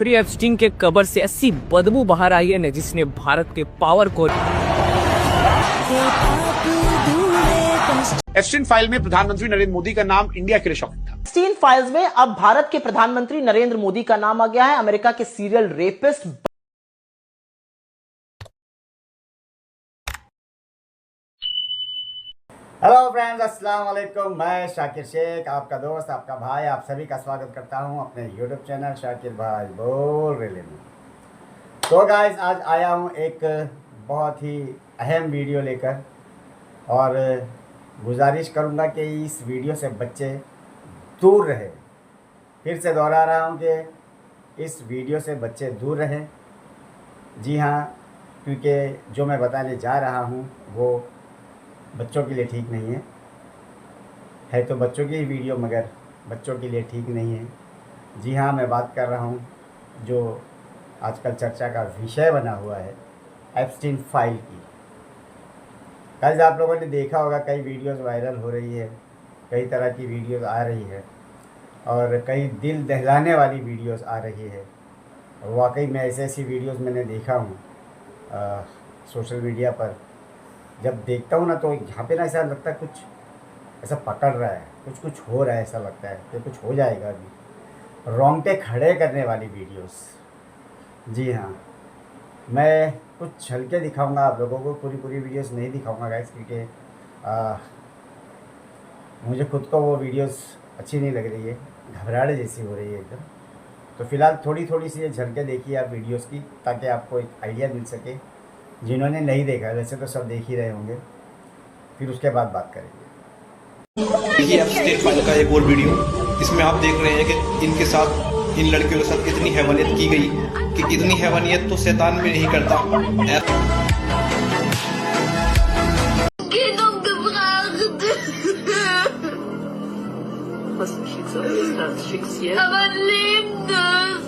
Jeffrey Epstein के कब्र से ऐसी बदबू बाहर आई है न जिसने भारत के पावर को। एप्स्टीन फाइल में प्रधानमंत्री नरेंद्र मोदी का नाम इंडिया के लिए शॉकिंग था। एप्स्टीन फाइल्स में अब भारत के प्रधानमंत्री नरेंद्र मोदी का नाम आ गया है। अमेरिका के सीरियल रेपिस्ट हेलो फ्रेंड्स, अस्सलाम वालेकुम। मैं शाकिर शेख, आपका दोस्त, आपका भाई, आप सभी का स्वागत करता हूं अपने यूट्यूब चैनल शाकिर भाई बोल रहे में। तो गाइस, आज आया हूं एक बहुत ही अहम वीडियो लेकर और गुजारिश करूंगा कि इस वीडियो से बच्चे दूर रहें। फिर से दोहरा रहा हूं कि इस वीडियो से बच्चे दूर रहें। जी हाँ, क्योंकि जो मैं बताने जा रहा हूं वो बच्चों के लिए ठीक नहीं है तो बच्चों की वीडियो, मगर बच्चों के लिए ठीक नहीं है। जी हाँ, मैं बात कर रहा हूँ जो आजकल चर्चा का विषय बना हुआ है, एप्स्टीन फाइल की। गाइस, आप लोगों ने देखा होगा कई वीडियोस वायरल हो रही है, कई तरह की वीडियोस आ रही है और कई दिल दहलाने वाली वीडियोस आ रही है। और वाकई में ऐसी वीडियोस मैंने देखा हूँ सोशल मीडिया पर। जब देखता हूँ ना तो यहाँ पे ना ऐसा लगता है कुछ ऐसा पकड़ रहा है, कुछ हो रहा है, ऐसा लगता है कि कुछ हो जाएगा अभी। रोंगटे खड़े करने वाली वीडियोस। जी हाँ, मैं कुछ झलके दिखाऊंगा आप लोगों को, पूरी वीडियोस नहीं दिखाऊंगा गाइस, क्योंकि मुझे खुद को वो वीडियोस अच्छी नहीं लग रही है, घबराहट जैसी हो रही है एकदम। तो फिलहाल थोड़ी सी ये झलके देखिए आप वीडियोस की, ताकि आपको एक आइडिया मिल सके। जिन्होंने नहीं देखा, वैसे तो सब देख ही रहे होंगे, फिर उसके बाद बात करेंगे। ये एप्स्टीन फाइल का एक और वीडियो, इसमें आप देख रहे हैं कि इनके साथ, इन लड़कियों के साथ कितनी हैवानियत की गई कि इतनी हैवानियत तो शैतान भी नहीं करता। Was ein Schicksal ist, das Schicksal. Aber lebt das.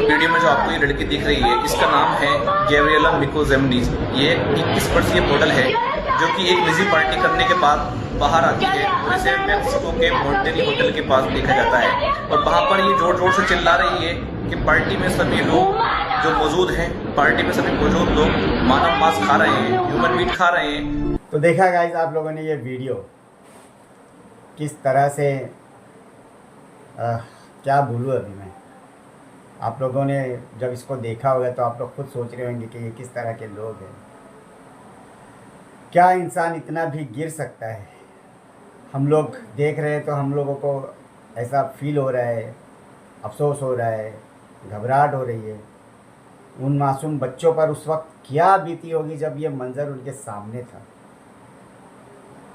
Video में जो आपको ये लड़की दिख रही है, इसका नाम है गैब्रिएला मिकोजेमनीज। ये 21 वर्षीय मॉडल है जो कि एक निजी पार्टी करने के बाद बाहर आती है और इसे मेक्सिको के मोंटेनी होटल के पास देखा जाता है। और वहाँ पर ये जोर से चिल्ला रही है कि पार्टी में सभी लोग जो मौजूद हैं, पार्टी में सभी मौजूद लोग मानव मांस खा रहे हैं, ह्यूमन मीट खा रहे हैं। तो देखा गाइस आप लोगों ने ये वीडियो किस तरह से क्या बोलूँ अभी मैं। आप लोगों ने जब इसको देखा होगा तो आप लोग खुद सोच रहे होंगे कि ये किस तरह के लोग हैं। क्या इंसान इतना भी गिर सकता है? हम लोग देख रहे हैं तो हम लोगों को ऐसा फील हो रहा है, अफसोस हो रहा है, घबराहट हो रही है। उन मासूम बच्चों पर उस वक्त क्या बीती होगी जब ये मंज़र उनके सामने था।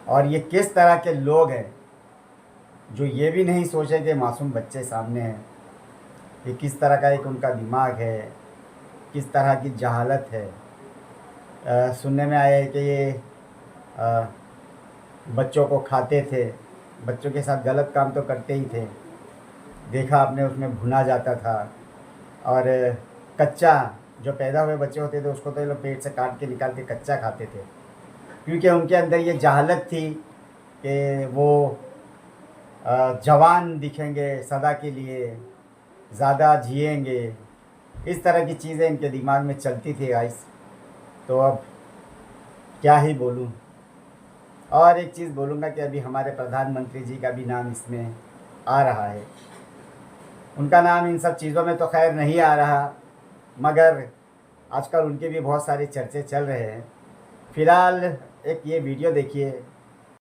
और ये किस तरह के लोग हैं जो ये भी नहीं सोचे कि मासूम बच्चे सामने हैं। ये किस तरह का एक उनका दिमाग है, किस तरह की जहालत है। सुनने में आया है कि ये बच्चों को खाते थे, बच्चों के साथ गलत काम तो करते ही थे। देखा आपने, उसमें भुना जाता था और कच्चा जो पैदा हुए बच्चे होते थे उसको तो ये लोग पेट से काट के निकाल के कच्चा खाते थे, क्योंकि उनके अंदर ये जहालत थी कि वो जवान दिखेंगे सदा के लिए, ज़्यादा जिएंगे। इस तरह की चीज़ें इनके दिमाग में चलती थी गाइस। तो अब क्या ही बोलूं। और एक चीज़ बोलूँगा कि अभी हमारे प्रधानमंत्री जी का भी नाम इसमें आ रहा है। उनका नाम इन सब चीज़ों में तो खैर नहीं आ रहा, मगर आजकल उनके भी बहुत सारे चर्चे चल रहे हैं। फ़िलहाल एक ये वीडियो देखिए।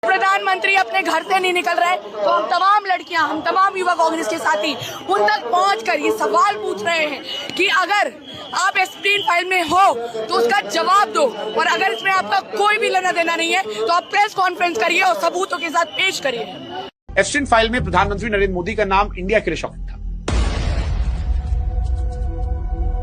प्रधानमंत्री अपने घर से नहीं निकल रहे तो हम तमाम लड़कियां, हम तमाम युवा कांग्रेस के साथी उन तक पहुंचकर ये सवाल पूछ रहे हैं कि अगर आप एप्स्टीन फाइल में हो तो उसका जवाब दो, और अगर इसमें आपका कोई भी लेना देना नहीं है तो आप प्रेस कॉन्फ्रेंस करिए और सबूतों के साथ पेश करिए। एप्स्टीन फाइल में प्रधानमंत्री नरेंद्र मोदी का नाम इंडिया के लिए शॉकिंग था।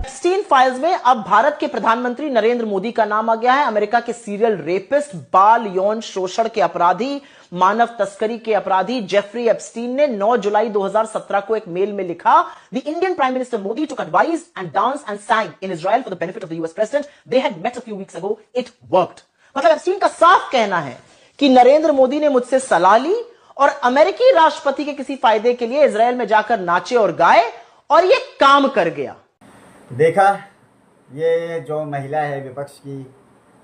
एप्स्टीन फाइल्स में अब भारत के प्रधानमंत्री नरेंद्र मोदी का नाम आ गया है। अमेरिका के सीरियल रेपिस्ट, बाल यौन शोषण के अपराधी मानव तस्करी के अपराधी जेफरी एप्स्टीन ने 9 जुलाई 2017 को एक मेल में लिखा, the Indian prime minister Modi took advice and danced and sang in Israel for the benefit of the US president. They had met a few weeks ago. It worked. मतलब Epstein का साफ कहना है कि नरेंद्र मोदी ने मुझसे सलाह ली और अमेरिकी राष्ट्रपति के किसी फायदे के लिए इजराइल में जाकर नाचे और गाए और ये काम कर गया। देखा, ये जो महिला है विपक्ष की,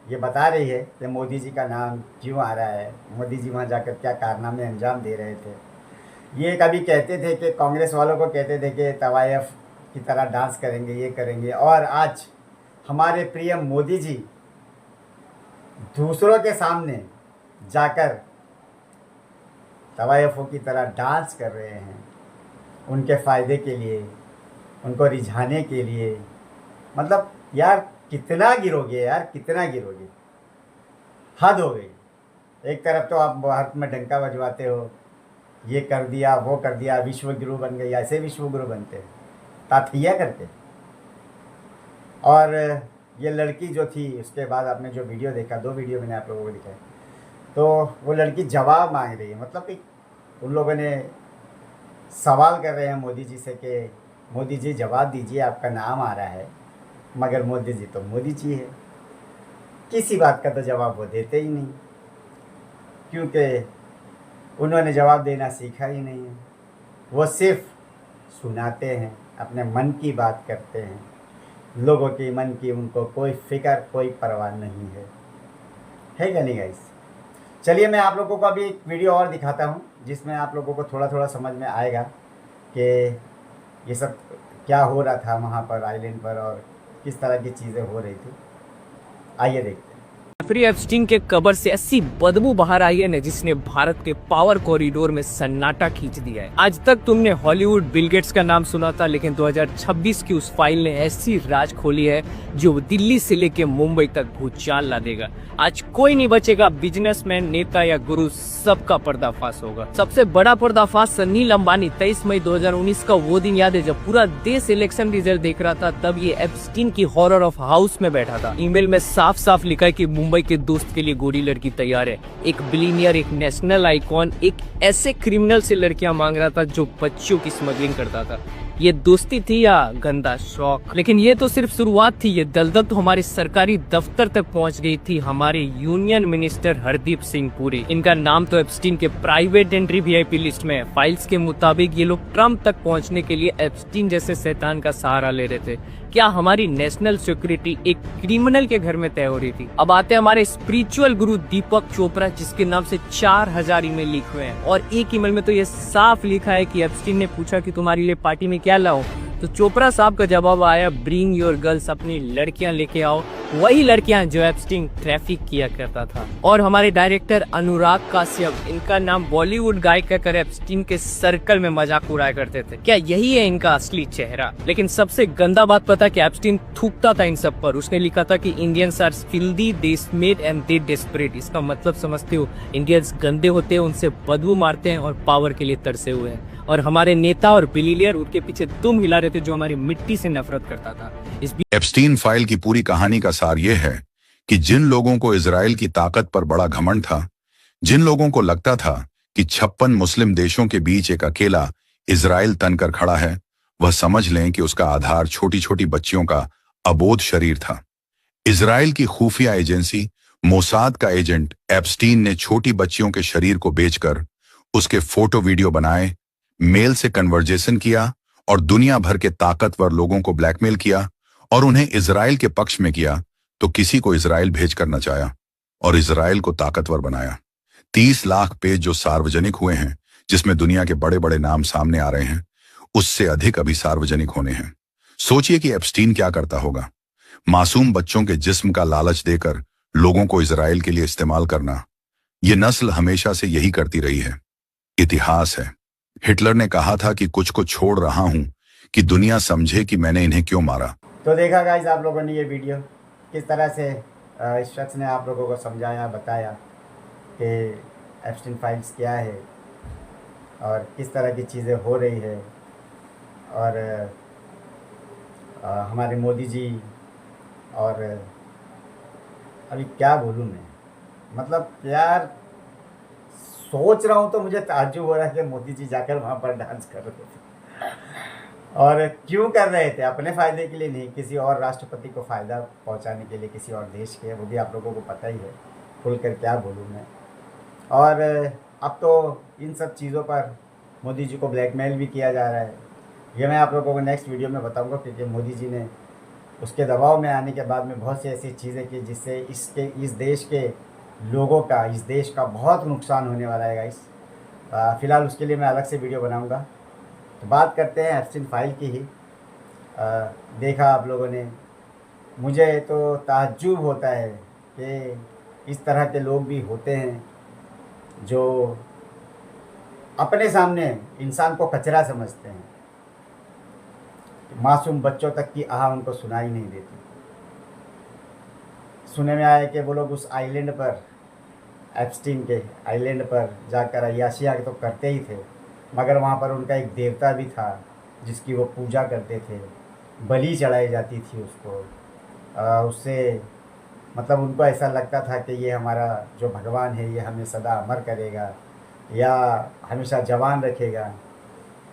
ये बता रही है कि मोदी जी का नाम क्यों आ रहा है, मोदी जी वहाँ जाकर क्या कारनामे अंजाम दे रहे थे। ये कभी कहते थे कि कांग्रेस वालों को कहते थे कि तवायफ की तरह डांस करेंगे, ये करेंगे, और आज हमारे प्रिय मोदी जी दूसरों के सामने जाकर तवायफों की तरह डांस कर रहे हैं, उनके फ़ायदे के लिए, उनको रिझाने के लिए। मतलब यार कितना गिरोगे यार, कितना गिरोगे, हद हो गई। एक तरफ तो आप भारत में डंका बजवाते हो, ये कर दिया, वो कर दिया, विश्व गुरु बन गए। ऐसे विश्व गुरु बनते हैं ताथिया करके। और ये लड़की जो थी, उसके बाद आपने जो वीडियो देखा, 2 वीडियो मैंने आप लोगों को दिखाया, तो वो लड़की जवाब मांग रही है। मतलब कि उन लोगों ने सवाल कर रहे हैं मोदी जी से कि मोदी जी जवाब दीजिए, आपका नाम आ रहा है। मगर मोदी जी तो मोदी जी है, किसी बात का तो जवाब वो देते ही नहीं, क्योंकि उन्होंने जवाब देना सीखा ही नहीं है। वो सिर्फ सुनाते हैं, अपने मन की बात करते हैं, लोगों की मन की उनको कोई फिक्र, कोई परवाह नहीं है क्या नहीं गाइस? चलिए मैं आप लोगों को अभी एक वीडियो और दिखाता हूँ, जिसमें आप लोगों को थोड़ा थोड़ा समझ में आएगा कि ये सब क्या हो रहा था वहाँ पर आइलैंड पर और किस तरह की चीज़ें हो रही थी। आइए देखते हैं। जेफरी एप्स्टीन के कब्र से ऐसी बदबू बाहर आई है जिसने भारत के पावर कॉरिडोर में सन्नाटा खींच दिया है। आज तक तुमने हॉलीवुड बिल गेट्स का नाम सुना था, लेकिन 2026 की उस फाइल ने ऐसी राज खोली है जो दिल्ली से लेके मुंबई तक भूचाल ला देगा। आज कोई नहीं बचेगा, बिजनेसमैन, नेता या गुरु, सबका पर्दाफाश होगा। सबसे बड़ा पर्दाफाश अनिल अंबानी। 23 मई 2019 का वो दिन याद है जब पूरा देश इलेक्शन रिजल्ट देख रहा था। तब ये एप्स्टीन की हॉरर ऑफ हाउस में बैठा था। ईमेल में साफ साफ लिखा है कि मुंबई के दोस्त के लिए गोरी लड़की तैयार है। एक बिलीनियर, एक नेशनल आइकॉन, एक ऐसे क्रिमिनल से लड़कियां मांग रहा था जो बच्चों की स्मगलिंग करता था। ये दोस्ती थी या गंदा शौक? लेकिन ये तो सिर्फ शुरुआत थी। ये दलदल तो हमारे सरकारी दफ्तर तक पहुंच गई थी। हमारे यूनियन मिनिस्टर हरदीप सिंह पुरी, इनका नाम तो एप्स्टीन के प्राइवेट एंट्री वीआईपी लिस्ट में है। फाइल्स के मुताबिक ये लोग ट्रम्प तक पहुंचने के लिए एप्स्टीन जैसे शैतान का सहारा ले रहे थे। क्या हमारी नेशनल सिक्योरिटी एक क्रिमिनल के घर में तय हो रही थी? अब आते हैं हमारे स्पिरिचुअल गुरु दीपक चोपड़ा, जिसके नाम से 4000 ईमेल लिखे हुए हैं। और एक ईमेल में तो ये साफ लिखा है कि एप्स्टीन ने पूछा कि तुम्हारे लिए पार्टी में क्या लाऊं, तो चोपड़ा साहब का जवाब आया, ब्रिंग योर गर्ल्स, अपनी लड़कियां लेके आओ। वही लड़कियां जो एप्स्टीन ट्रैफिक किया करता था। और हमारे डायरेक्टर अनुराग काश्यप, इनका नाम बॉलीवुड गाय कहकर एप्स्टीन के सर्कल में मजाक उड़ाया करते थे। क्या यही है इनका असली चेहरा? लेकिन सबसे गंदा बात पता कि एप्स्टीन थूकता था इन सब पर। उसने लिखा था कि Indians are filthy, they smelled and they desperate. इसका मतलब समझते हो? इंडियंस गंदे होते हैं, उनसे बदबू मारते हैं और पावर के लिए तरसे हुए हैं। और हमारे नेता और बिलियनियर उनके पीछे तुम हिला रहे थे जो हमारी मिट्टी से नफरत करता था। एप्स्टीन फाइल की पूरी कहानी का सार यह है कि जिन लोगों को इजराइल की ताकत पर बड़ा घमंड था, जिन लोगों को लगता था कि 56 मुस्लिम देशों के बीच एक अकेला इजराइल तनकर खड़ा है, वह समझ लें कि उसका आधार छोटी छोटी बच्चियों का अबोध शरीर था। इजराइल की खुफिया एजेंसी मोसाद का एजेंट एप्स्टीन ने छोटी बच्चियों के शरीर को बेचकर उसके फोटो वीडियो बनाए, मेल से कन्वर्जेशन किया और दुनिया भर के ताकतवर लोगों को ब्लैकमेल किया और उन्हें इजराइल के पक्ष में किया तो किसी को इजराइल भेजकर नचाया और इजराइल को ताकतवर बनाया। 30 लाख पेज जो सार्वजनिक हुए हैं, जिसमें दुनिया के बड़े बड़े नाम सामने आ रहे हैं, उससे अधिक अभी सार्वजनिक होने हैं। सोचिए कि एप्स्टीन क्या करता होगा। मासूम बच्चों के जिस्म का लालच देकर लोगों को इजराइल के लिए इस्तेमाल करना, यह नस्ल हमेशा से यही करती रही है। इतिहास है। हिटलर ने कहा था कि कुछ को छोड़ रहा हूं कि दुनिया समझे कि मैंने इन्हें क्यों मारा। तो देखा गाइस आप लोगों ने ये वीडियो किस तरह से इस शख्स ने आप लोगों को समझाया, बताया कि एप्स्टीन फाइल्स क्या है और किस तरह की चीज़ें हो रही है। और हमारे मोदी जी, और अभी क्या बोलूँ मैं, मतलब यार सोच रहा हूँ तो मुझे ताज्जुब हो रहा है कि मोदी जी जाकर वहाँ पर डांस कर रहे थे। और क्यों कर रहे थे? अपने फ़ायदे के लिए नहीं, किसी और राष्ट्रपति को फ़ायदा पहुँचाने के लिए, किसी और देश के, वो भी आप लोगों को पता ही है, खुल कर क्या बोलूँ मैं। और अब तो इन सब चीज़ों पर मोदी जी को ब्लैकमेल भी किया जा रहा है। ये मैं आप लोगों को नेक्स्ट वीडियो में बताऊंगा, क्योंकि मोदी जी ने उसके दबाव में आने के बाद में बहुत सी ऐसी चीज़ें की जिससे इस देश के लोगों का, इस देश का बहुत नुकसान होने वाला है गाइस। फ़िलहाल उसके लिए मैं अलग से वीडियो बनाऊंगा। तो बात करते हैं एप्स्टीन फाइल की ही। देखा आप लोगों ने, मुझे तो ताज्जुब होता है कि इस तरह के लोग भी होते हैं जो अपने सामने इंसान को कचरा समझते हैं। मासूम बच्चों तक की आह उनको सुनाई नहीं देती। सुने में आया कि वो लोग उस आइलैंड पर, एप्स्टीन के आइलैंड पर जाकर अय्याशियाँ तो करते ही थे, मगर वहाँ पर उनका एक देवता भी था जिसकी वो पूजा करते थे, बलि चढ़ाई जाती थी उसको। उससे मतलब उनको ऐसा लगता था कि ये हमारा जो भगवान है ये हमें सदा अमर करेगा या हमेशा जवान रखेगा।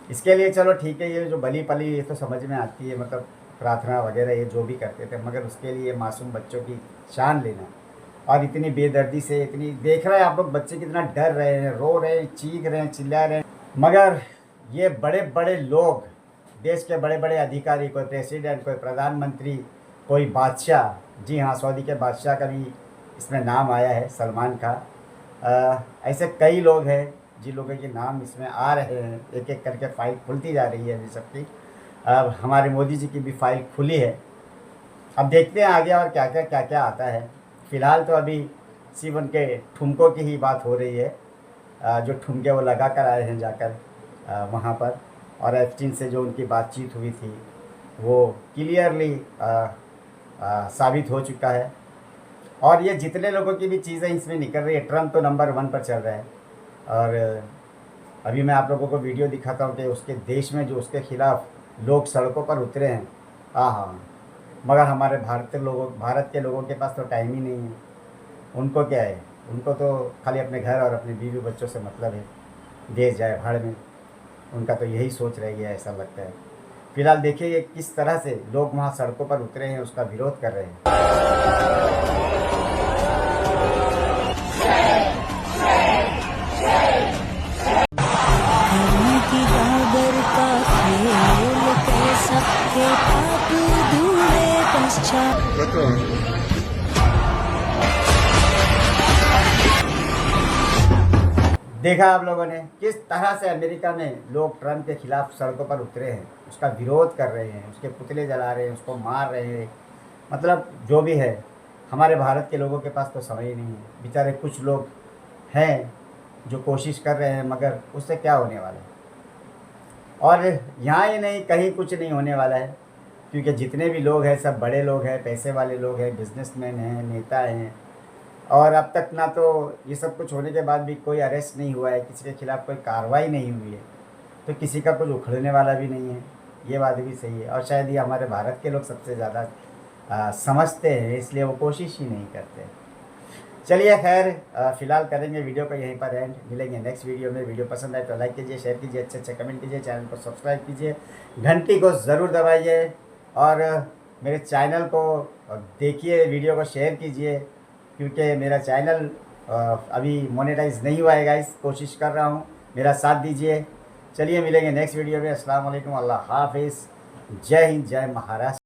इसके लिए चलो ठीक है, ये जो बलि पली ये तो समझ में आती है, मतलब प्रार्थना वगैरह ये जो भी करते थे, मगर उसके लिए मासूम बच्चों की जान लेना और इतनी बेदर्दी से, इतनी देख रहे हैं आप लोग बच्चे कितना डर रहे हैं, रो रहे हैं, चीख रहे हैं, चिल्ला रहे हैं, मगर ये बड़े बड़े लोग, देश के बड़े बड़े अधिकारी, कोई प्रेसिडेंट, कोई प्रधानमंत्री, कोई बादशाह, जी हाँ सऊदी के बादशाह का भी इसमें नाम आया है, सलमान का। ऐसे कई लोग हैं जिन लोगों के नाम इसमें आ रहे हैं, एक एक करके फ़ाइल खुलती जा रही है अभी सबकी। अब हमारे मोदी जी की भी फ़ाइल खुली है, अब देखते हैं आगे और क्या क्या आता है। फ़िलहाल तो अभी सिर्फ उनके ठुमकों की ही बात हो रही है, जो ठुमके वो लगा कर आए हैं जाकर वहाँ पर, और एप्स्टीन से जो उनकी बातचीत हुई थी वो क्लियरली साबित हो चुका है। और ये जितने लोगों की भी चीज़ें इसमें निकल रही है, ट्रम्प तो नंबर 1 पर चल रहा है। और अभी मैं आप लोगों को वीडियो दिखाता हूँ कि उसके देश में जो उसके खिलाफ़ लोग सड़कों पर उतरे हैं, हाँ, मगर हमारे भारत के लोगों के पास तो टाइम ही नहीं है। उनको क्या है, उनको तो खाली अपने घर और अपने बीवी बच्चों से मतलब है, देश जाए भाड़ में, उनका तो यही सोच रह गया ऐसा लगता है। फिलहाल देखिए किस तरह से लोग वहाँ सड़कों पर उतरे हैं, उसका विरोध कर रहे हैं। देखा आप लोगों ने किस तरह से अमेरिका में लोग ट्रम्प के खिलाफ सड़कों पर उतरे हैं, उसका विरोध कर रहे हैं, उसके पुतले जला रहे हैं, उसको मार रहे हैं। मतलब जो भी है, हमारे भारत के लोगों के पास तो समय ही नहीं है। बेचारे कुछ लोग हैं जो कोशिश कर रहे हैं, मगर उससे क्या होने वाला है। और यहाँ ही नहीं, कहीं कुछ नहीं होने वाला है, क्योंकि जितने भी लोग हैं सब बड़े लोग हैं, पैसे वाले लोग हैं, बिजनेसमैन हैं, नेता हैं। और अब तक ना तो ये सब कुछ होने के बाद भी कोई अरेस्ट नहीं हुआ है, किसी के खिलाफ़ कोई कार्रवाई नहीं हुई है, तो किसी का कुछ उखड़ने वाला भी नहीं है। ये बात भी सही है, और शायद ये हमारे भारत के लोग सबसे ज़्यादा समझते हैं, इसलिए वो कोशिश ही नहीं करते। चलिए खैर, फ़िलहाल करेंगे वीडियो को यहीं पर एंड। मिलेंगे नेक्स्ट वीडियो में। वीडियो पसंद आए तो लाइक कीजिए, शेयर कीजिए, अच्छे कमेंट कीजिए, चैनल को सब्सक्राइब कीजिए, घंटी को ज़रूर दबाइए, और मेरे चैनल को देखिए, वीडियो को शेयर कीजिए, क्योंकि मेरा चैनल अभी मोनेटाइज नहीं हुआ है गाइस, कोशिश कर रहा हूँ, मेरा साथ दीजिए। चलिए मिलेंगे नेक्स्ट वीडियो में। अस्सलाम वालेकुम, अल्लाह हाफिज़, जय हिंद, जय महाराष्ट्र।